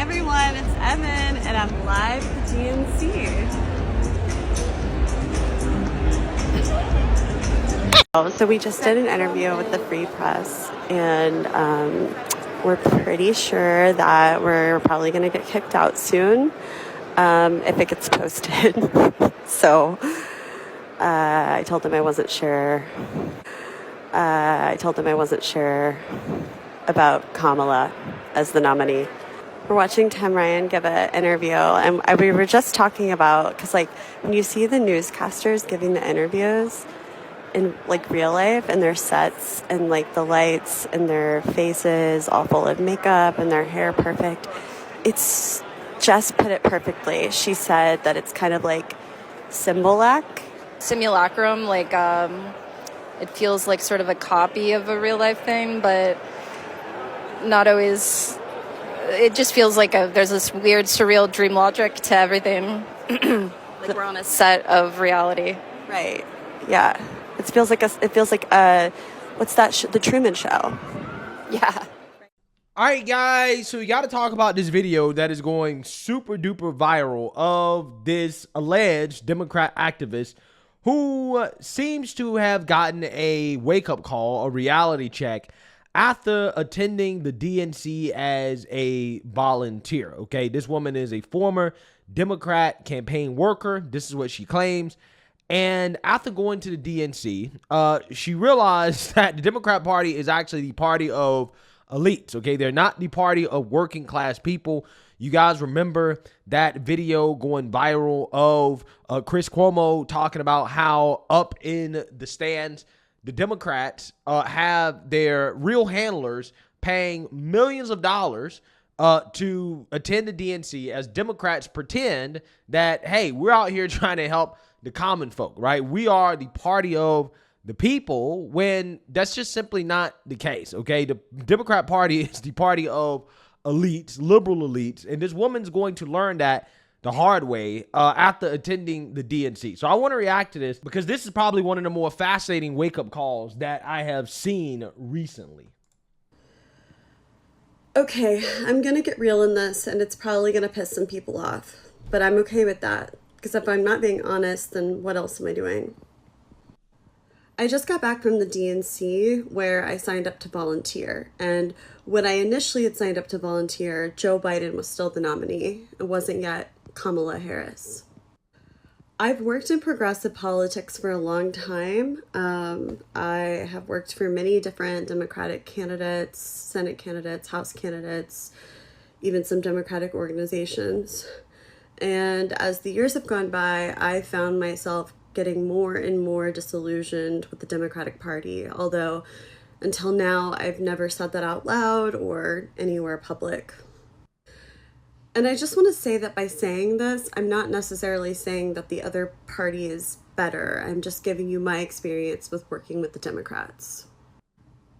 everyone, it's Evan, and I'm live at the DNC. So we just did an interview with the Free Press, and we're pretty sure that we're probably going to get kicked out soon if it gets posted. So I told them I wasn't sure. About Kamala as the nominee. We're watching Tim Ryan give an interview, and we were just talking about, because like when you see the newscasters giving the interviews in like real life, and their sets and like the lights and their faces all full of makeup and their hair perfect, it's just put it perfectly. She said that it's kind of like simulacrum, like it feels like sort of a copy of a real life thing, but not always. It just feels like there's this weird surreal dream logic to everything. Like we're on a set of reality. Right. Yeah. It feels like what's that the Truman Show. Yeah. All right, guys, so we got to talk about this video that is going super duper viral of this alleged Democrat activist who seems to have gotten a wake-up call, a reality check, after attending the DNC as a volunteer. Okay, this woman is a former Democrat campaign worker. This is what she claims. And after going to the DNC, she realized that the Democrat Party is actually the party of elites. Okay, they're not the party of working class people. You guys remember that video going viral of Chris Cuomo talking about how up in the stands, the Democrats have their real handlers paying millions of dollars to attend the DNC as Democrats pretend that, hey, we're out here trying to help the common folk, right? We are the party of the people, when that's just simply not the case, okay? The Democrat Party is the party of elites, liberal elites, and this woman's going to learn that the hard way after attending the DNC. So I want to react to this because this is probably one of the more fascinating wake-up calls that I have seen recently. Okay, I'm going to get real in this, and it's probably going to piss some people off, but I'm okay with that, because if I'm not being honest, then what else am I doing? I just got back from the DNC where I signed up to volunteer, and when I initially had signed up to volunteer, Joe Biden was still the nominee. It wasn't yet Kamala Harris. I've worked in progressive politics for a long time. I have worked for many different Democratic candidates, Senate candidates, House candidates, even some Democratic organizations. And as the years have gone by, I found myself getting more and more disillusioned with the Democratic Party, although until now I've never said that out loud or anywhere public. And I just want to say that by saying this, I'm not necessarily saying that the other party is better. I'm just giving you my experience with working with the Democrats.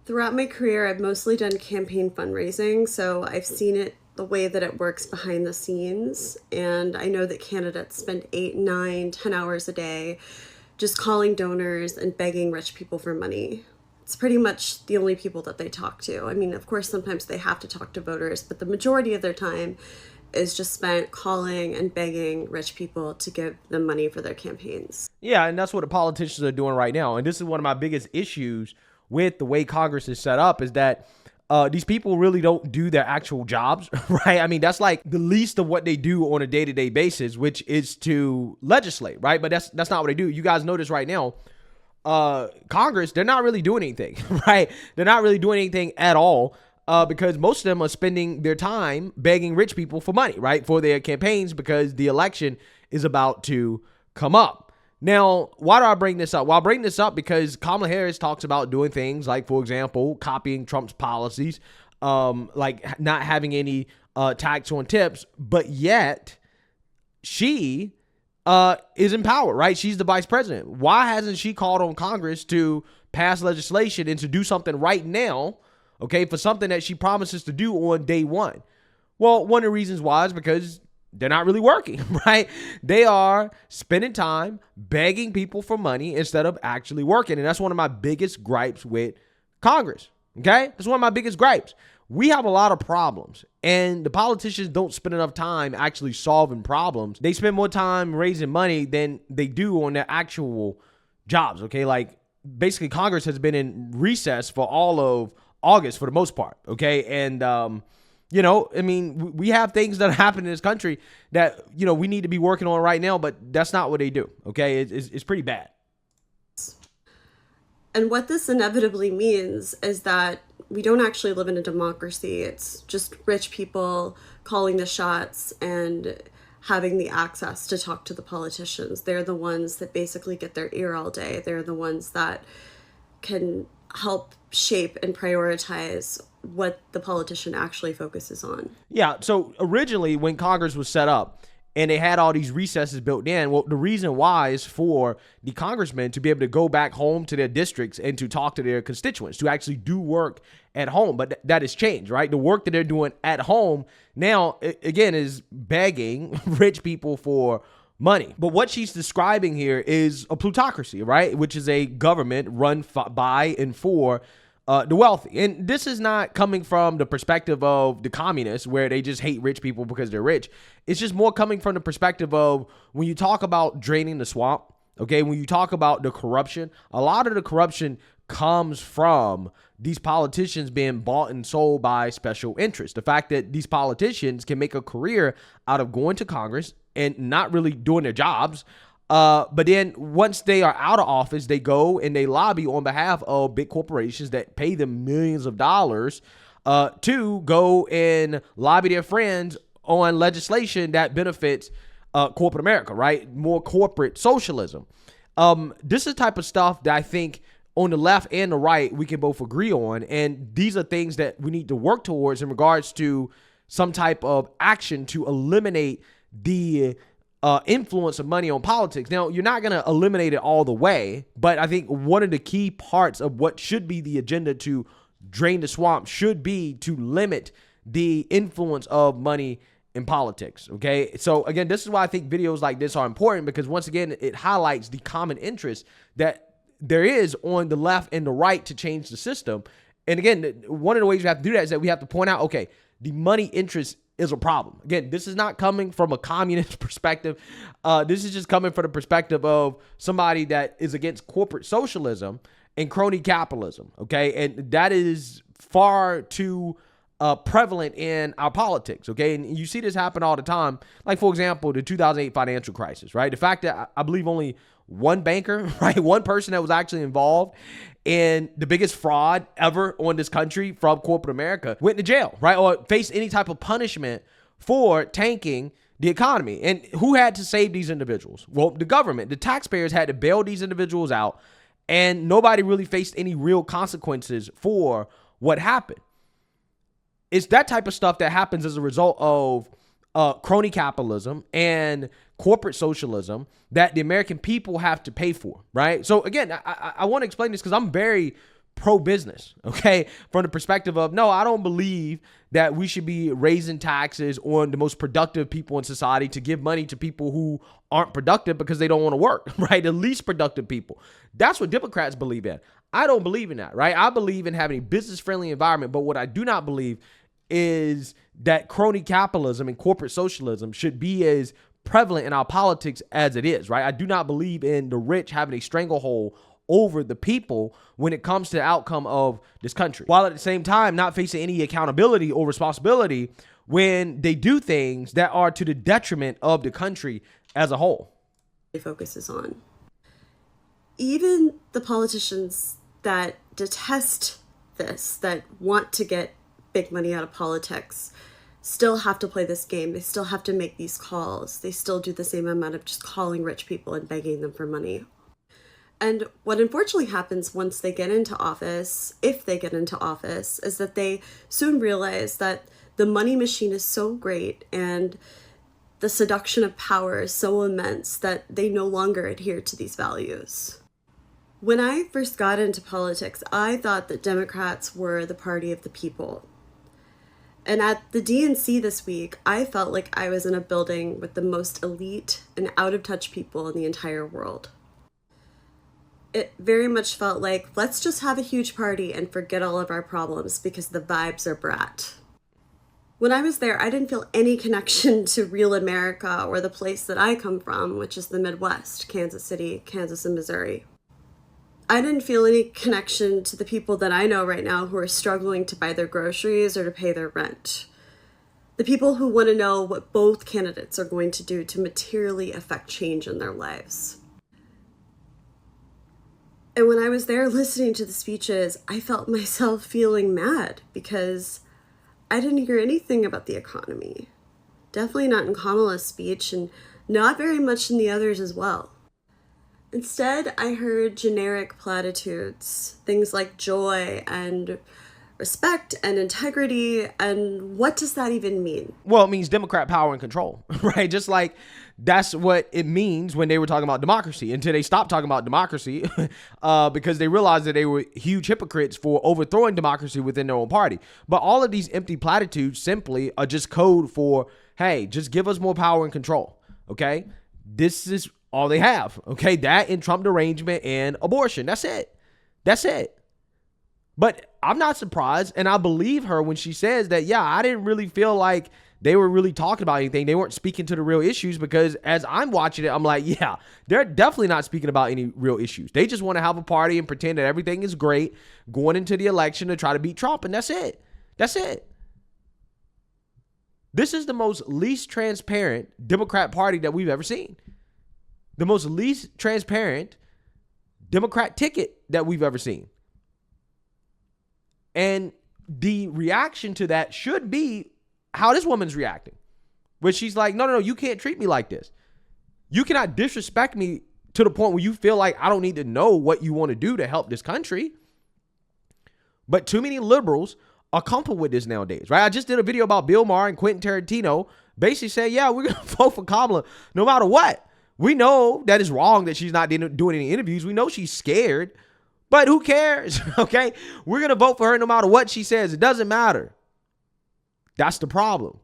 Throughout my career, I've mostly done campaign fundraising, so I've seen it the way that it works behind the scenes. And I know that candidates spend 8, 9, 10 hours a day just calling donors and begging rich people for money. It's pretty much the only people that they talk to. I mean, of course, sometimes they have to talk to voters, but the majority of their time is just spent calling and begging rich people to give them money for their campaigns. Yeah, and that's what the politicians are doing right now. And this is one of my biggest issues with the way Congress is set up, is that these people really don't do their actual jobs, right? I mean, that's like the least of what they do on a day-to-day basis, which is to legislate, right? But that's not what they do. You guys notice right now, Congress, they're not really doing anything, right? They're not really doing anything at all. Because most of them are spending their time begging rich people for money, right, for their campaigns, because the election is about to come up. Now, why do I bring this up? Well, I bring this up because Kamala Harris talks about doing things like, for example, copying Trump's policies, like not having any tax on tips, but yet she is in power, right? She's the vice president. Why hasn't she called on Congress to pass legislation and to do something right now, okay, for something that she promises to do on day one? Well, one of the reasons why is because they're not really working, right? They are spending time begging people for money instead of actually working. And that's one of my biggest gripes with Congress, okay? That's one of my biggest gripes. we have a lot of problems, and the politicians don't spend enough time actually solving problems. They spend more time raising money than they do on their actual jobs. Okay, like basically Congress has been in recess for all of August for the most part. Okay, and you know, I mean, we have things that happen in this country that, you know, we need to be working on right now, but that's not what they do. Okay, it's pretty bad. And what this inevitably means is that we don't actually live in a democracy. It's just rich people calling the shots and having the access to talk to the politicians. They're the ones that basically get their ear all day. They're the ones that can help shape and prioritize what the politician actually focuses on. Yeah, so originally when Congress was set up and they had all these recesses built in, well, the reason why is for the congressmen to be able to go back home to their districts and to talk to their constituents, to actually do work at home. But that has changed, right? The work that they're doing at home now, again, is begging rich people for money. But what she's describing here is a plutocracy, right? Which is a government run by and for the wealthy. And this is not coming from the perspective of the communists where they just hate rich people because they're rich. It's just more coming from the perspective of when you talk about draining the swamp, okay, when you talk about the corruption, a lot of the corruption comes from these politicians being bought and sold by special interests. The fact that these politicians can make a career out of going to Congress and not really doing their jobs, but then once they are out of office, they go and they lobby on behalf of big corporations that pay them millions of dollars to go and lobby their friends on legislation that benefits corporate America, right? More corporate socialism. This is the type of stuff that I think on the left and the right, we can both agree on. And these are things that we need to work towards in regards to some type of action to eliminate the influence of money on politics. Now, you're not going to eliminate it all the way, but I think one of the key parts of what should be the agenda to drain the swamp should be to limit the influence of money in politics. Okay. So again, this is why I think videos like this are important, because once again, it highlights the common interest that there is on the left and the right to change the system. And again, one of the ways we have to do that is that we have to point out, okay, the money interest is a problem. Again, this is not coming from a communist perspective. This is just coming from the perspective of somebody that is against corporate socialism and crony capitalism. Okay. And that is far too prevalent in our politics. Okay. And you see this happen all the time. Like, for example, the 2008 financial crisis, right? The fact that I believe only one banker, right? One person that was actually involved in the biggest fraud ever on this country from corporate America went to jail, right? Or faced any type of punishment for tanking the economy. And who had to save these individuals? Well, the government, the taxpayers had to bail these individuals out, and nobody really faced any real consequences for what happened. It's that type of stuff that happens as a result of crony capitalism and corporate socialism that the American people have to pay for, right? So again, I want to explain this because I'm very pro-business, okay? From the perspective of, no, I don't believe that we should be raising taxes on the most productive people in society to give money to people who aren't productive because they don't want to work, right? The least productive people. That's what Democrats believe in. I don't believe in that, right? I believe in having a business-friendly environment, but what I do not believe is that crony capitalism and corporate socialism should be as prevalent in our politics as it is, right? I do not believe in the rich having a stranglehold over the people when it comes to the outcome of this country, while at the same time not facing any accountability or responsibility when they do things that are to the detriment of the country as a whole. It focuses on. Even the politicians that detest this, that want to get big money out of politics, still have to play this game. They still have to make these calls. They still do the same amount of just calling rich people and begging them for money. And what unfortunately happens once they get into office, if they get into office, is that they soon realize that the money machine is so great and the seduction of power is so immense that they no longer adhere to these values. When I first got into politics, I thought that Democrats were the party of the people. And at the DNC this week, I felt like I was in a building with the most elite and out of touch people in the entire world. It very much felt like, let's just have a huge party and forget all of our problems because the vibes are brat. When I was there, I didn't feel any connection to real America or the place that I come from, which is the Midwest, Kansas City, Kansas, and Missouri. I didn't feel any connection to the people that I know right now who are struggling to buy their groceries or to pay their rent. The people who want to know what both candidates are going to do to materially affect change in their lives. And when I was there listening to the speeches, I felt myself feeling mad because I didn't hear anything about the economy. Definitely not in Kamala's speech, and not very much in the others as well. Instead, I heard generic platitudes, things like joy and respect and integrity, and what does that even mean? Well, it means Democrat power and control, right? Just like that's what it means when they were talking about democracy, until they stopped talking about democracy because they realized that they were huge hypocrites for overthrowing democracy within their own party. But all of these empty platitudes simply are just code for, hey, just give us more power and control, okay? This is all they have, okay? That and Trump derangement and abortion. That's it. That's it. But I'm not surprised, and I believe her when she says that, yeah, I didn't really feel like they were really talking about anything. They weren't speaking to the real issues, because as I'm watching it, I'm like, yeah, they're definitely not speaking about any real issues. They just want to have a party and pretend that everything is great going into the election to try to beat Trump, and that's it. That's it. This is the most least transparent Democrat Party that we've ever seen. The most least transparent Democrat ticket that we've ever seen. And the reaction to that should be how this woman's reacting. Where she's like, no, you can't treat me like this. You cannot disrespect me to the point where you feel like I don't need to know what you want to do to help this country. But too many liberals are comfortable with this nowadays, right? I just did a video about Bill Maher and Quentin Tarantino basically saying, yeah, we're going to vote for Kamala no matter what. We know that it's wrong that she's not doing any interviews. We know she's scared. But who cares, okay? We're going to vote for her no matter what she says. It doesn't matter. That's the problem.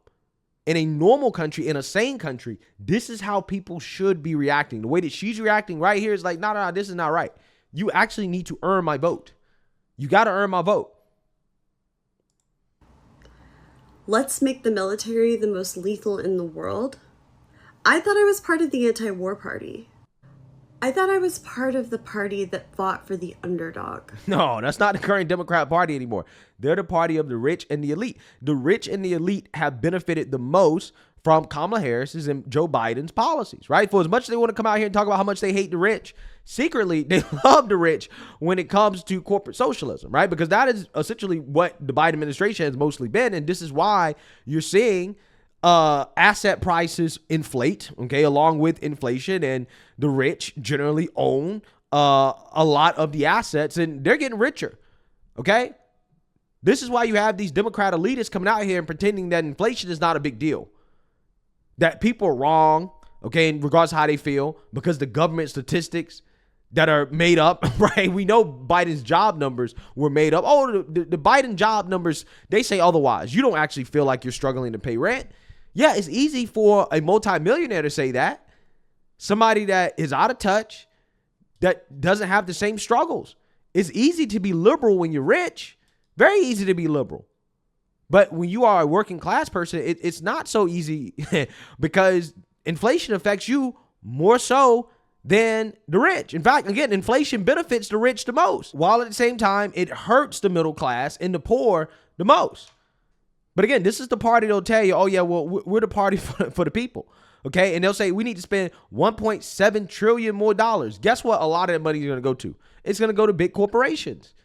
In a normal country, in a sane country, this is how people should be reacting. The way that she's reacting right here is like, no, this is not right. You actually need to earn my vote. You got to earn my vote. Let's make the military the most lethal in the world. I thought I was part of the anti-war party. I thought I was part of the party that fought for the underdog. No, that's not the current Democrat Party anymore. They're the party of the rich and the elite. The rich and the elite have benefited the most from Kamala Harris's and Joe Biden's policies, right? For as much as they want to come out here and talk about how much they hate the rich, secretly, they love the rich when it comes to corporate socialism, right? Because that is essentially what the Biden administration has mostly been. And this is why you're seeing asset prices inflate, okay, along with inflation, and the rich generally own a lot of the assets, and they're getting richer, okay? This is why you have these Democrat elitists coming out here and pretending that inflation is not a big deal, that people are wrong, okay, in regards to how they feel, because the government statistics that are made up, right? We know Biden's job numbers were made up. Oh, the Biden job numbers, they say otherwise. You don't actually feel like you're struggling to pay rent. Yeah, it's easy for a multimillionaire to say that. Somebody that is out of touch, that doesn't have the same struggles. It's easy to be liberal when you're rich. Very easy to be liberal. But when you are a working class person, it's not so easy because inflation affects you more so than the rich. In fact, again, inflation benefits the rich the most, while at the same time, it hurts the middle class and the poor the most. But again, this is the party that'll tell you, oh yeah, well, we're the party for the people, okay? And they'll say, we need to spend $1.7 trillion more dollars. Guess what a lot of that money is going to go to? It's going to go to big corporations.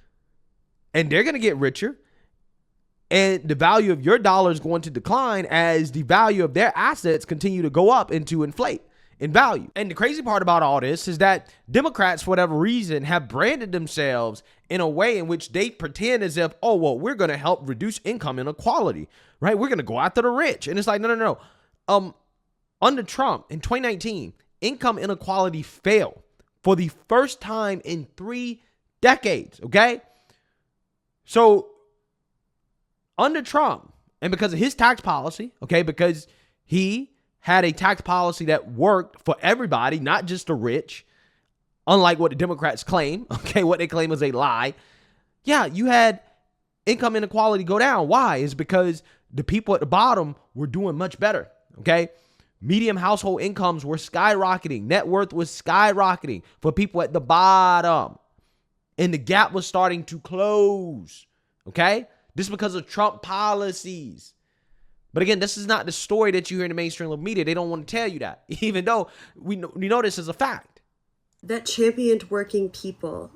And they're going to get richer. And the value of your dollar is going to decline as the value of their assets continue to go up and to inflate in value. And the crazy part about all this is that Democrats, for whatever reason, have branded themselves in a way in which they pretend as if, oh, well, we're going to help reduce income inequality, right? We're going to go after the rich. And it's like, no. Under Trump in 2019, income inequality fell for the first time in 3 decades, okay? So under Trump, and because of his tax policy, okay, because he had a tax policy that worked for everybody, not just the rich, unlike what the Democrats claim, okay, what they claim is a lie. Yeah, you had income inequality go down. Why? It's because the people at the bottom were doing much better, okay? Medium household incomes were skyrocketing. Net worth was skyrocketing for people at the bottom. And the gap was starting to close, okay? This is because of Trump policies. But again, this is not the story that you hear in the mainstream media. They don't want to tell you that, even though we know this is a fact. That championed working people.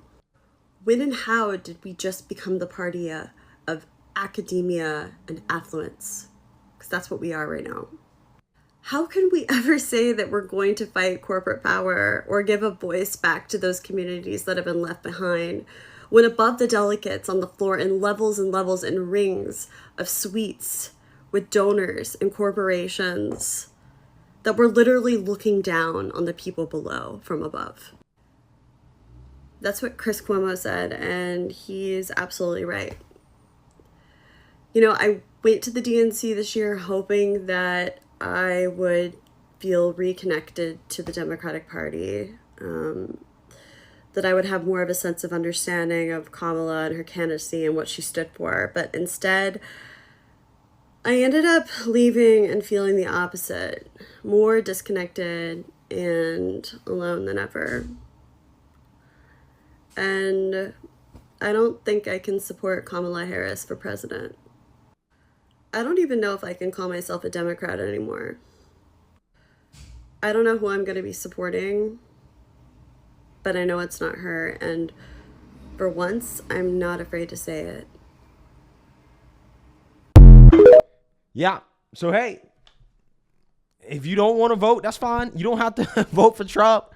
When and how did we just become the party of academia and affluence? Because that's what we are right now. How can we ever say that we're going to fight corporate power or give a voice back to those communities that have been left behind when above the delegates on the floor in levels and levels and rings of suites with donors and corporations that we're literally looking down on the people below from above? That's what Chris Cuomo said, and he's absolutely right. You know, I went to the DNC this year hoping that I would feel reconnected to the Democratic Party, that I would have more of a sense of understanding of Kamala and her candidacy and what she stood for. But instead, I ended up leaving and feeling the opposite, more disconnected and alone than ever. And I don't think I can support Kamala Harris for president. I don't even know if I can call myself a Democrat anymore. I don't know who I'm going to be supporting, but I know it's not her. And for once, I'm not afraid to say it. Yeah. So, hey, if you don't want to vote, that's fine. You don't have to vote for Trump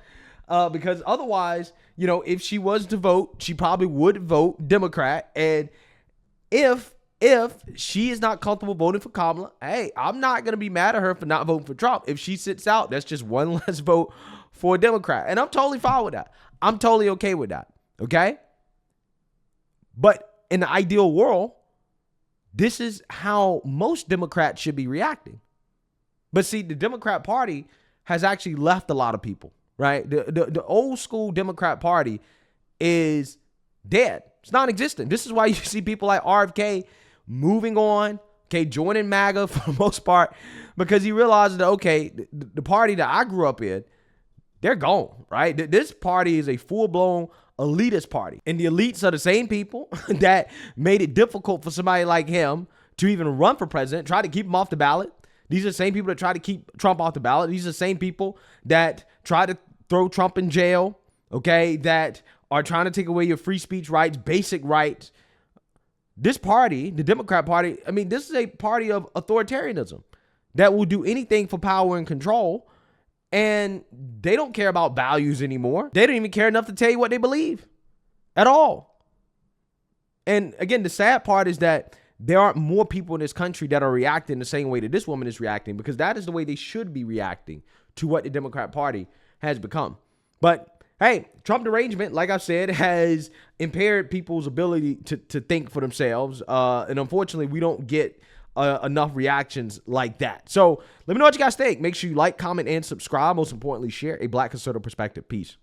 because otherwise, you know, if she was to vote, she probably would vote Democrat. And if she is not comfortable voting for Kamala, hey, I'm not going to be mad at her for not voting for Trump. If she sits out, that's just one less vote for a Democrat. And I'm totally fine with that. I'm totally okay with that. Okay? But in the ideal world, this is how most Democrats should be reacting. But see, the Democrat Party has actually left a lot of people, right? The old school Democrat Party is dead. It's non-existent. This is why you see people like RFK moving on, okay, joining MAGA for the most part, because he realized that, okay, the party that I grew up in, they're gone, right? This party is a full-blown elitist party. And the elites are the same people that made it difficult for somebody like him to even run for president, try to keep him off the ballot. These are the same people that try to keep Trump off the ballot. These are the same people that try to throw Trump in jail, okay, that are trying to take away your free speech rights, basic rights. This party, the Democrat Party, I mean, this is a party of authoritarianism that will do anything for power and control. And they don't care about values anymore. They don't even care enough to tell you what they believe at all. And again, the sad part is that there aren't more people in this country that are reacting the same way that this woman is reacting, because that is the way they should be reacting to what the Democrat Party has become. But hey, Trump derangement, like I said, has impaired people's ability to think for themselves. And unfortunately, we don't get enough reactions like that. So let me know what you guys think. Make sure you like, comment, and subscribe. Most importantly, share a Black conservative perspective. Peace.